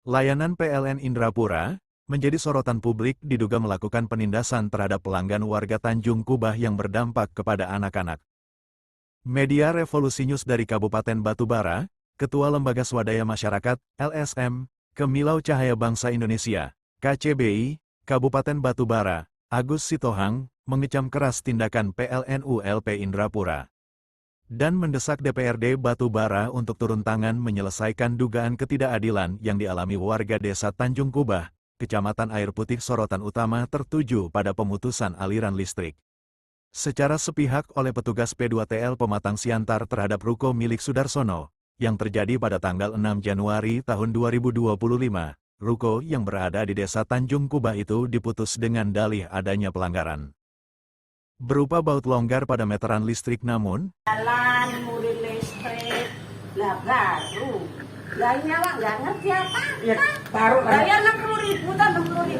Layanan PLN Indrapura menjadi sorotan publik diduga melakukan penindasan terhadap pelanggan warga Tanjung Kubah yang berdampak kepada anak-anak. Media Revolusi News dari Kabupaten Batubara, Ketua Lembaga Swadaya Masyarakat, LSM, Kemilau Cahaya Bangsa Indonesia, KCBI, Kabupaten Batubara, Agus Sitohang, mengecam keras tindakan PLN ULP Indrapura dan mendesak DPRD Batubara untuk turun tangan menyelesaikan dugaan ketidakadilan yang dialami warga Desa Tanjung Kubah, Kecamatan Air Putih. Sorotan utama tertuju pada pemutusan aliran listrik secara sepihak oleh petugas P2TL Pematang Siantar terhadap ruko milik Sudarsono, yang terjadi pada tanggal 6 Januari tahun 2025. Ruko yang berada di Desa Tanjung Kubah itu diputus dengan dalih adanya pelanggaran berupa baut longgar pada meteran listrik, namun jalan murid listrik lah baru lah nyala nggak ngerti apa ya, baru bayar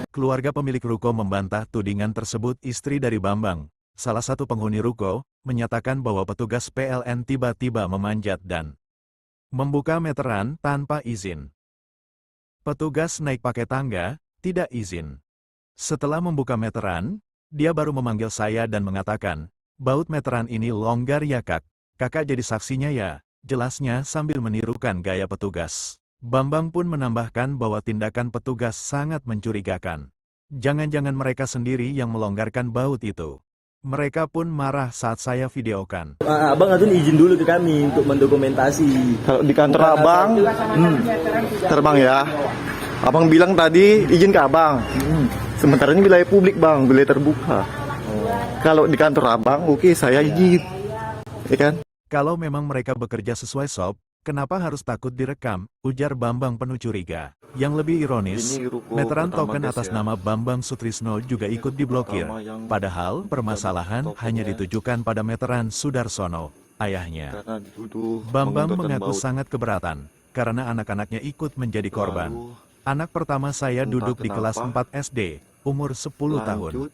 60.000 keluarga pemilik ruko membantah tudingan tersebut. Istri dari Bambang, salah satu penghuni ruko, menyatakan bahwa petugas PLN tiba-tiba memanjat dan membuka meteran tanpa izin. Petugas naik pakai tangga, tidak izin. Setelah membuka meteran, dia baru memanggil saya dan mengatakan, "Baut meteran ini longgar ya kak, kakak jadi saksinya ya," jelasnya sambil menirukan gaya petugas. Bambang pun menambahkan bahwa tindakan petugas sangat mencurigakan. Jangan-jangan mereka sendiri yang melonggarkan baut itu. Mereka pun marah saat saya videokan. Abang itu izin dulu ke kami untuk mendokumentasi. Kalau di kantor abang, terbang ya. Abang bilang tadi izin ke abang. Sementara ini wilayah publik bang, wilayah terbuka. Kalau di kantor abang, oke, saya izin, ya kan? Kalau memang mereka bekerja sesuai SOP, kenapa harus takut direkam? Ujar Bambang penuh curiga. Yang lebih ironis, meteran token atas nama Bambang Sutrisno juga ikut diblokir. Padahal permasalahan hanya ditujukan pada meteran Sudarsono, ayahnya. Bambang mengaku sangat keberatan karena anak-anaknya ikut menjadi korban. Anak pertama saya duduk di kelas 4 SD, umur 10 tahun.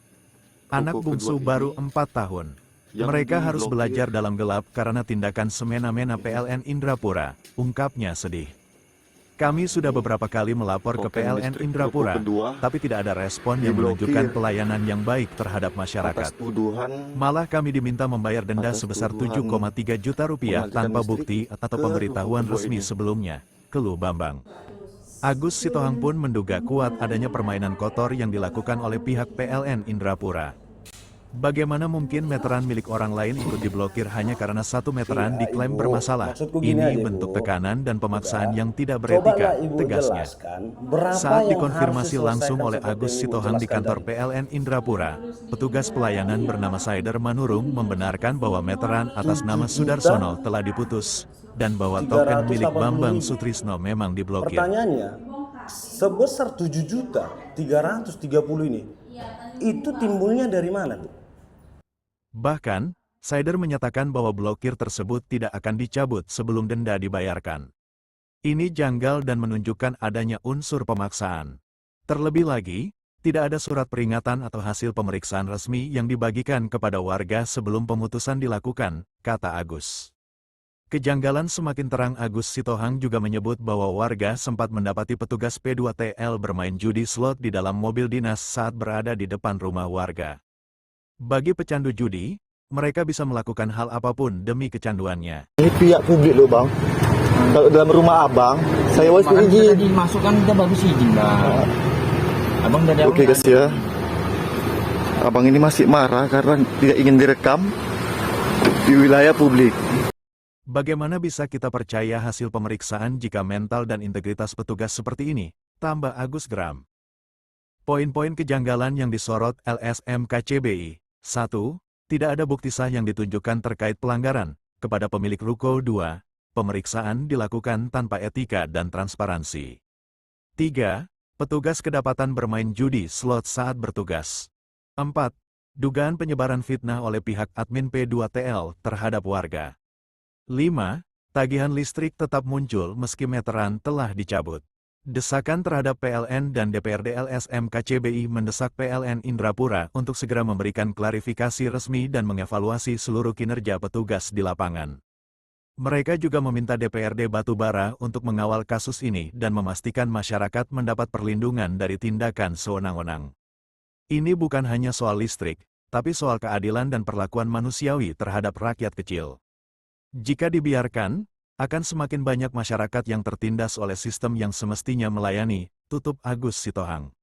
Anak bungsu baru 4 tahun. Mereka harus belajar dalam gelap karena tindakan semena-mena PLN Indrapura, ungkapnya sedih. Kami sudah beberapa kali melapor ke PLN Indrapura, tapi tidak ada respon yang menunjukkan pelayanan yang baik terhadap masyarakat. Malah kami diminta membayar denda sebesar 7,3 juta rupiah tanpa bukti atau pemberitahuan resmi sebelumnya, keluh Bambang. Agus Sitohang pun menduga kuat adanya permainan kotor yang dilakukan oleh pihak PLN Indrapura. Bagaimana mungkin meteran milik orang lain ikut diblokir hanya karena satu meteran diklaim bermasalah? Ini bentuk tekanan dan pemaksaan yang tidak beretika, tegasnya. Saat dikonfirmasi langsung oleh Agus Sitohang di kantor PLN Indrapura, petugas pelayanan bernama Saider Manurung membenarkan bahwa meteran atas nama Sudarsono telah diputus, dan bahwa token milik Bambang Sutrisno memang diblokir. Pertanyaannya, sebesar 7.330.000 ini, itu timbulnya dari mana, Bu? Bahkan, Saider menyatakan bahwa blokir tersebut tidak akan dicabut sebelum denda dibayarkan. Ini janggal dan menunjukkan adanya unsur pemaksaan. Terlebih lagi, tidak ada surat peringatan atau hasil pemeriksaan resmi yang dibagikan kepada warga sebelum pemutusan dilakukan, kata Agus. Kejanggalan semakin terang. Agus Sitohang juga menyebut bahwa warga sempat mendapati petugas P2TL bermain judi slot di dalam mobil dinas saat berada di depan rumah warga. Bagi pecandu judi, mereka bisa melakukan hal apapun demi kecanduannya. Ini pihak publik loh bang. Kalau dalam rumah abang, saya harus izin. Tadi masukkan kita bagus izin bang. Abang dari Oke guys ya. Abang ini masih marah karena tidak ingin direkam di wilayah publik. Bagaimana bisa kita percaya hasil pemeriksaan jika mental dan integritas petugas seperti ini? Tambah Agus geram. Poin-poin kejanggalan yang disorot LSM KCBI. 1. Tidak ada bukti sah yang ditunjukkan terkait pelanggaran. Kepada pemilik ruko. 2. Pemeriksaan dilakukan tanpa etika dan transparansi. 3. Petugas kedapatan bermain judi slot saat bertugas. 4. Dugaan penyebaran fitnah oleh pihak admin P2TL terhadap warga. 5. Tagihan listrik tetap muncul meski meteran telah dicabut. Desakan terhadap PLN dan DPRD LSM KCBI mendesak PLN Indrapura untuk segera memberikan klarifikasi resmi dan mengevaluasi seluruh kinerja petugas di lapangan. Mereka juga meminta DPRD Batubara untuk mengawal kasus ini dan memastikan masyarakat mendapat perlindungan dari tindakan sewenang-wenang. Ini bukan hanya soal listrik, tapi soal keadilan dan perlakuan manusiawi terhadap rakyat kecil. Jika dibiarkan, akan semakin banyak masyarakat yang tertindas oleh sistem yang semestinya melayani, tutup Agus Sitohang.